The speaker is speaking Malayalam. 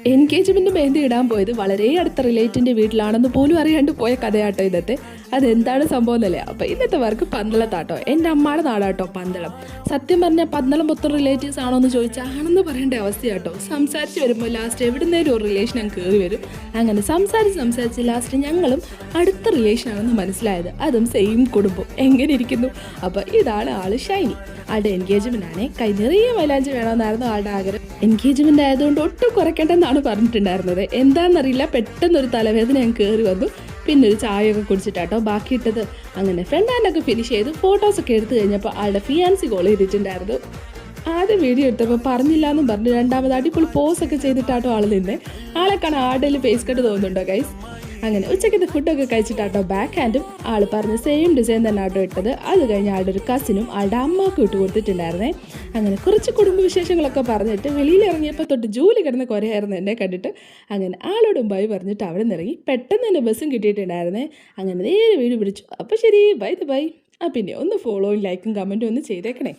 എൻഗേജ്മെന്റ് മെഹന്തി ഇടാൻ പോയത് വളരെ അടുത്ത റിലേറ്റീവിന്റെ വീട്ടിലാണെന്ന് പോലും അറിയാണ്ട് പോയ കഥയാട്ടോ ഇന്നത്തെ. അതെന്താണ് സംഭവം എന്നല്ലേ. അപ്പോൾ ഇന്നത്തെ വർക്ക് പന്തളത്താട്ടോ. എൻ്റെ അമ്മയുടെ നാടാട്ടോ പന്തളം. സത്യം പറഞ്ഞാൽ പന്തളം മൊത്തം റിലേറ്റീവ്സ് ആണോ എന്ന് ചോദിച്ചാൽ ആണെന്ന് പറയേണ്ട അവസ്ഥയാട്ടോ. സംസാരിച്ച് വരുമ്പോൾ ലാസ്റ്റ് എവിടുന്നേലും ഒരു റിലേഷൻ അങ്ങ് കയറി വരും. അങ്ങനെ സംസാരിച്ച് ലാസ്റ്റ് ഞങ്ങളും അടുത്ത റിലേഷൻ ആണെന്ന് മനസ്സിലായത്. അതും സെയിം കുടുംബം. എങ്ങനെ ഇരിക്കുന്നു? അപ്പോൾ ഇതാണ് ആള് ഷൈനി. ആളുടെ എൻഗേജ്മെന്റ് ആണേ. കൈ നിറയെ മൈലാഞ്ചി വേണമെന്നായിരുന്നു ആളുടെ ആഗ്രഹം. എൻഗേജ്മെന്റ് ആയതുകൊണ്ട് ഒട്ടും കുറയ്ക്കേണ്ടെന്നാണ് പറഞ്ഞിട്ടുണ്ടായിരുന്നത്. എന്താണെന്നറിയില്ല, പെട്ടെന്നൊരു തലവേദന ഞാൻ കയറി വന്നു. പിന്നെ ഒരു ചായയൊക്കെ കുടിച്ചിട്ടാട്ടോ ബാക്കിയിട്ടത്. അങ്ങനെ ഫ്രണ്ട് ഹാൻഡൊക്കെ ഫിനിഷ് ചെയ്ത് ഫോട്ടോസൊക്കെ എടുത്തു കഴിഞ്ഞപ്പോൾ ആളുടെ ഫിയാൻസി കോൾ ചെയ്തിട്ടുണ്ടായിരുന്നു. ആദ്യം വീഡിയോ എടുത്തപ്പോൾ പറഞ്ഞില്ല എന്നും പറഞ്ഞു രണ്ടാമത് അടിപൊളി പോസൊക്കെ ചെയ്തിട്ടാട്ടോ ആൾ നിന്നെ. ആളെ കാണാൻ ആളുടെ ഫേസ് കട്ട് തോന്നുന്നുണ്ടോ ഗൈസ്? അങ്ങനെ ഉച്ചക്കത്തെ ഫുഡൊക്കെ കഴിച്ചിട്ടാട്ടോ ബാക്ക് ഹാൻഡും ആൾ പറഞ്ഞ സെയിം ഡിസൈൻ തന്നെ ആട്ടോ ഇട്ടത്. അത് കഴിഞ്ഞ് ആളുടെ ഒരു കസിനും ആളുടെ അമ്മക്കും ഇട്ട് കൊടുത്തിട്ടുണ്ടായിരുന്നേ. അങ്ങനെ കുറച്ച് കുടുംബവിശേഷങ്ങളൊക്കെ പറഞ്ഞിട്ട് വെളിയിൽ ഇറങ്ങിയപ്പോൾ തൊട്ട് ജോലി കിടന്ന് കുറയായിരുന്നു എന്നെ കണ്ടിട്ട്. അങ്ങനെ ആളോടും ബൈ പറഞ്ഞിട്ട് അവിടെ നിന്ന് ഇറങ്ങി. പെട്ടെന്ന് തന്നെ ബസ്സും കിട്ടിയിട്ടുണ്ടായിരുന്നേ. അങ്ങനെ നേരെ വീട് പിടിച്ചു. അപ്പോൾ ശരി, ബൈ. പിന്നെ ഒന്ന് ഫോളോയും ലൈക്കും കമൻറ്റും ഒന്ന് ചെയ്തേക്കണേ.